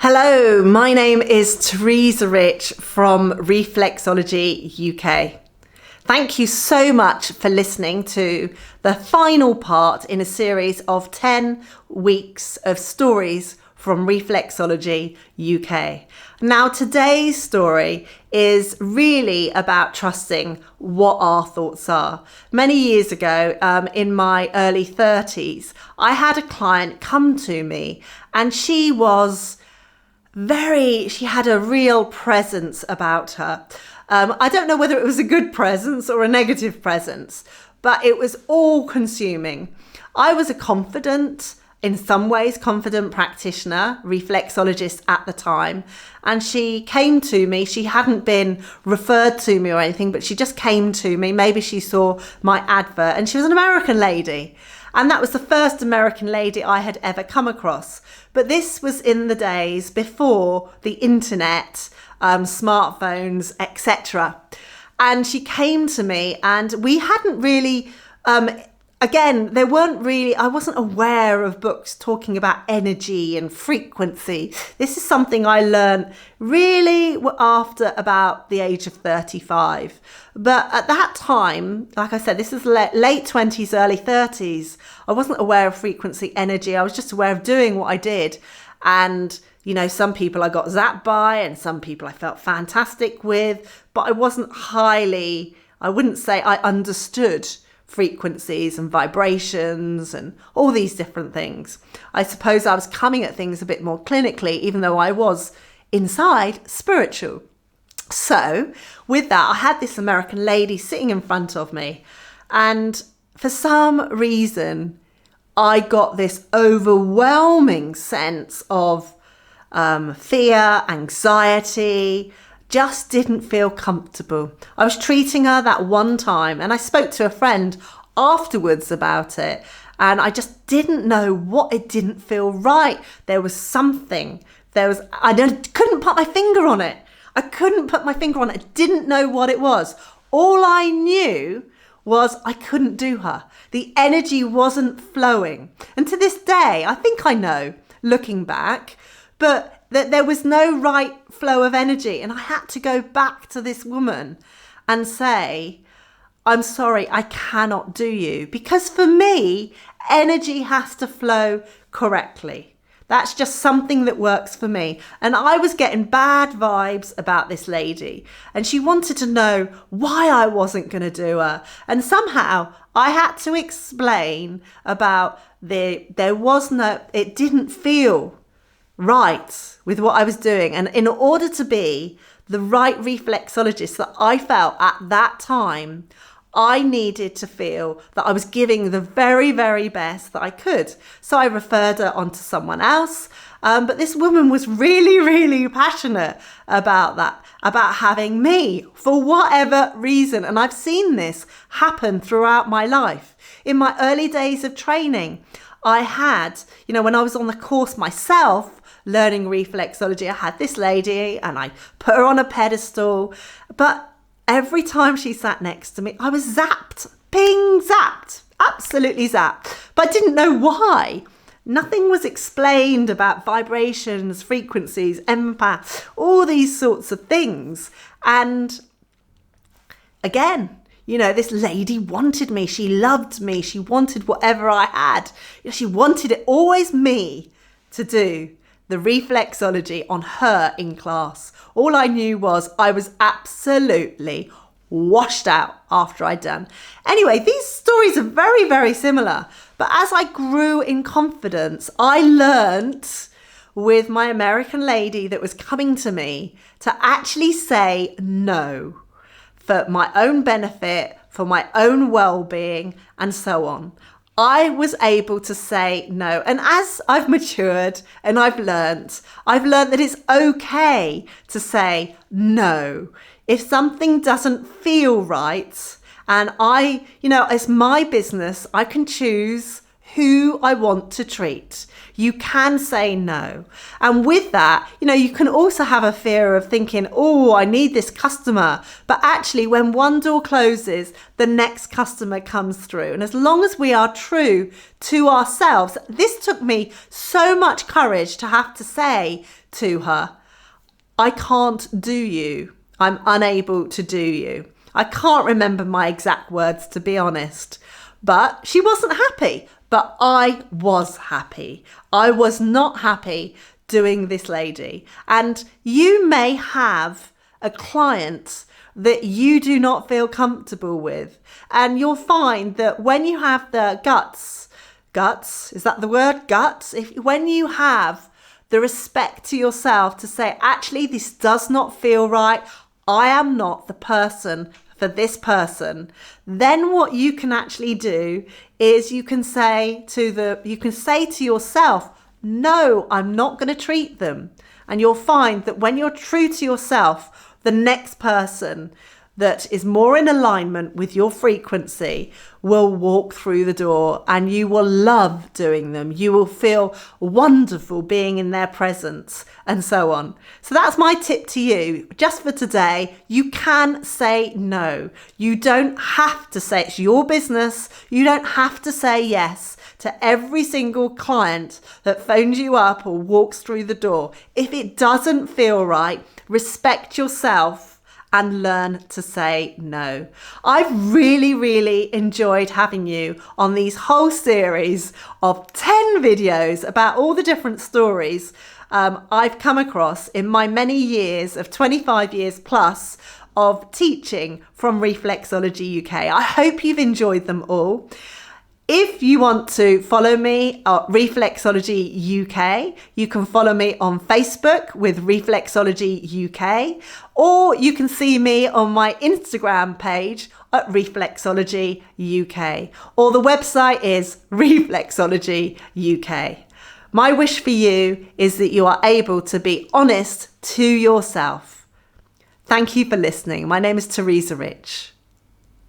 Hello, my name is Teresa Rich from ReflexologyUK. Thank you so much for listening to the final part in a series of 10 weeks of stories from Reflexology UK. Now, today's story is really about trusting what our thoughts are. Many years ago, in my early 30s, I had a client come to me and she had a real presence about her. I don't know whether it was a good presence or a negative presence, but it was all consuming. I was in some ways, confident practitioner, reflexologist at the time. And she came to me. She hadn't been referred to me or anything, but she just came to me. Maybe she saw my advert, and she was an American lady. And that was the first American lady I had ever come across. But this was in the days before the internet, smartphones, etc. And she came to me and we hadn't really, I wasn't aware of books talking about energy and frequency. This is something I learned really after about the age of 35. But at that time, like I said, this is late 20s, early 30s. I wasn't aware of frequency, energy. I was just aware of doing what I did. And, some people I got zapped by and some people I felt fantastic with, but I wouldn't say I understood frequencies and vibrations and all these different things. I suppose I was coming at things a bit more clinically, even though I was inside spiritual. So with that, I had this American lady sitting in front of me, and for some reason, I got this overwhelming sense of fear, anxiety, just didn't feel comfortable. I was treating her that one time, and I spoke to a friend afterwards about it, and I just didn't know what. It didn't feel right. There was something. I couldn't put my finger on it. I didn't know what it was. All I knew was I couldn't do her. The energy wasn't flowing. And to this day, I think I know, looking back, but that there was no right flow of energy. And I had to go back to this woman and say, I'm sorry, I cannot do you. Because for me, energy has to flow correctly. That's just something that works for me. And I was getting bad vibes about this lady. And she wanted to know why I wasn't going to do her. And somehow I had to explain about it didn't feel right with what I was doing. And in order to be the right reflexologist that I felt at that time, I needed to feel that I was giving the very, very best that I could. So I referred her on to someone else. But this woman was really, really passionate about that, about having me for whatever reason. And I've seen this happen throughout my life. In my early days of training, I had, when I was on the course myself, learning reflexology, I had this lady and I put her on a pedestal. But every time she sat next to me, I was zapped, absolutely zapped. But I didn't know why. Nothing was explained about vibrations, frequencies, empath, all these sorts of things. And again, this lady wanted me. She loved me. She wanted whatever I had. She wanted it always me to do the reflexology on her in class. All I knew was I was absolutely washed out after I'd done. Anyway, these stories are very, very similar. But as I grew in confidence, I learnt with my American lady that was coming to me to actually say no for my own benefit, for my own well-being, and so on. I was able to say no. And as I've matured and I've learnt that it's okay to say no. If something doesn't feel right, and it's my business, I can choose who I want to treat. You can say no. And with that, you can also have a fear of thinking, oh, I need this customer. But actually, when one door closes, the next customer comes through. And as long as we are true to ourselves, this took me so much courage to have to say to her, I can't do you. I'm unable to do you. I can't remember my exact words, to be honest. But she wasn't happy. But I was happy. I was not happy doing this lady. And you may have a client that you do not feel comfortable with. And you'll find that when you have the guts, is that the word? Guts? When you have the respect to yourself to say, actually, this does not feel right. I am not the person for this person. Then what you can actually do is you can say to yourself, no, I'm not going to treat them. And you'll find that when you're true to yourself, the next person that is more in alignment with your frequency will walk through the door, and you will love doing them. You will feel wonderful being in their presence, and so on. So that's my tip to you. Just for today, you can say no. You don't have to say, it's your business. You don't have to say yes to every single client that phones you up or walks through the door. If it doesn't feel right, respect yourself and learn to say no. I've really enjoyed having you on these whole series of 10 videos about all the different stories I've come across in my many years of 25 years plus of teaching from Reflexology UK. I hope you've enjoyed them all. If you want to follow me at Reflexology UK, you can follow me on Facebook with Reflexology UK, or you can see me on my Instagram page at Reflexology UK, or the website is Reflexology UK. My wish for you is that you are able to be honest to yourself. Thank you for listening. My name is Teresa Rich.